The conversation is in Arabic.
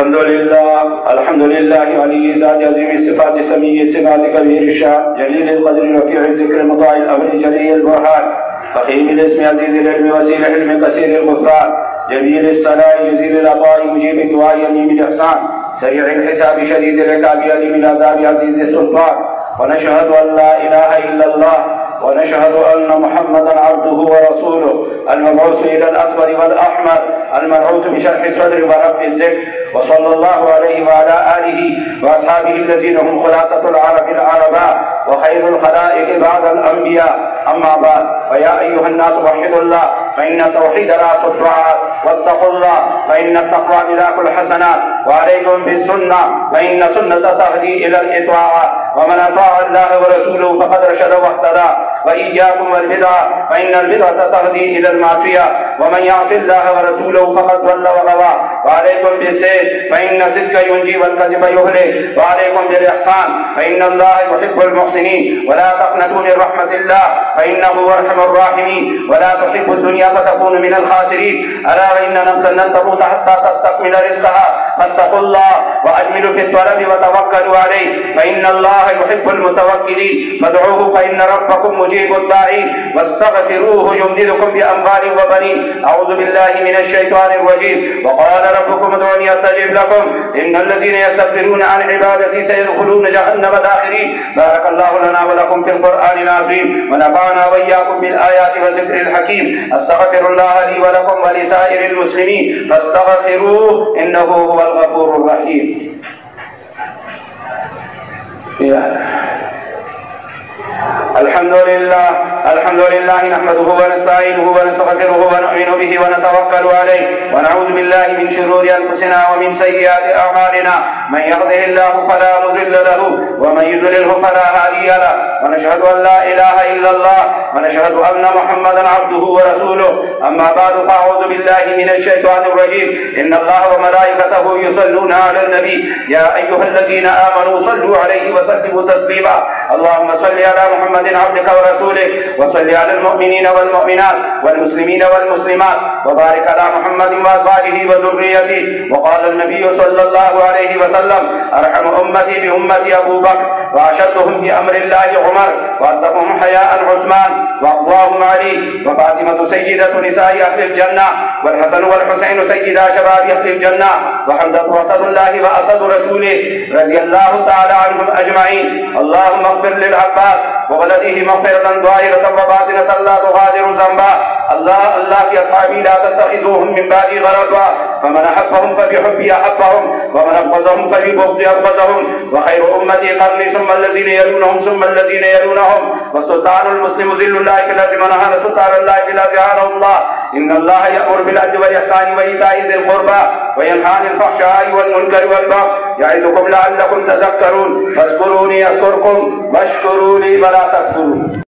الحمد لله علي ذات عظيم الصفات سميع الصفات كبير الشان جليل القدر رفيع الذكر مطاع الامر جليل البرهان فخيم الاسم عزيز العلم وسيل العلم كثير الغفران جميل الصلاة جزيل العطاء مجيب الدعاء يمين بالاحسان سريع الحساب شديد العقاب أليم العذاب عزيز السلطان ونشهد ان لا اله الا الله ونشهد أن محمدا عبده ورسوله المبعوث إلى الأسود والأحمر المنعوت بشرح الصدر ورفع الذكر وصلى الله عليه وعلى آله وأصحابه الذين هم خلاصة العرب العرباء وخير الخلائق بعد الأنبياء. أما بعد فيا أيها الناس وحدوا الله فإن التوحيد رأس الدعاء واتقوا الله فإن التقوى ملاك الحسنات وعليكم بالسنة فإن سنة تهدي إلى الإطاعة ومن أطاع الله ورسوله فقد رشد واهتدى وإياكم والبدعة فإن البدعة تهدي إلى المعصية ومن يعص الله ورسوله فقد ضل وغوى. وعليكم بالصدق فإن الصدق ينجي والكذب يهلك وعليكم بالإحسان فإن الله يحب المحسنين ولا تقنطوا من رحمة الله فإنه أرحم الراحمين ولا تحب الدنيا فتكون من الخاسرين. ألا وإن نفسا لن تموت حتى تستكمل رزقها فاتقوا الله وأجملوا في الطلب وتوكلوا عليه فإن الله يحب المتوكلين. فادعوه فإن ربكم مجيب الداعين واستغفروه يمددكم بأموال وبنين. أعوذ بالله من الشيطان الرجيم. وقال ربكم ادعوني أستجب لكم إن الذين يستكبرون عن عبادتي سيدخلون جهنم داخرين. بارك الله لنا ولكم في القرآن العظيم ونفعنا وإياكم بالآيات والذكر الحكيم. أستغفر الله لي ولكم ولسائر المسلمين فاستغفروه إنه هو الغفور الرحيم. الحمد لله نحمده ونستعينه ونستغفره ونؤمن به ونتوكل عليه ونعوذ بالله من شرور أنفسنا ومن سيئات أعمالنا. من يهده الله فلا مضل له ومن يضلله فلا هادي له ونشهد أن لا إله إلا الله ونشهد أن محمدا عبده ورسوله. أما بعد فأعوذ بالله من الشيطان الرجيم. إن الله وملائكته يصلون على النبي يا أيها الذين آمنوا صلوا عليه وسلموا تسليما. اللهم صل على محمد عبدك ورسولك وصل على المؤمنين والمؤمنات والمسلمين والمسلمات وبارك على محمد وأزواجه وذريته. وقال النبي صلى الله عليه وسلم أرحم أمتي بأمتي أبو بكر وأشدهم في أمر الله عمر وأصدقهم حياء عثمان وأقواهم علي وفاطمة سيدة نساء أهل الجنة والحسن والحسين سيدا شباب أهل الجنة وحمزة أسد الله وأسد رسوله رضي الله تعالى عنهم أجمعين. اللهم اغفر للعباس وولده مغفرة ظاهرة وباطنة لا تغادر ذنبا. الله في أصحابي لا تتخذوهم من بعدي غرضا فمن أحبهم فبحبي أحبهم ومن أبغضهم فببغضي أبغضهم وخير أمتي قرني ثم الذين يلونهم ثم الذين يلونهم والسلطان المسلم ذل الله فلا من هان سلطان الله فلا زهانه الله. إن الله يأمر بالعدل والإحسان وإيتاء ذي القربى وينهى عن الفحشاء والمنكر والبغي يعظكم لعلكم تذكرون. فاذكروني أذكركم واشكروا لي ولا تكفرون.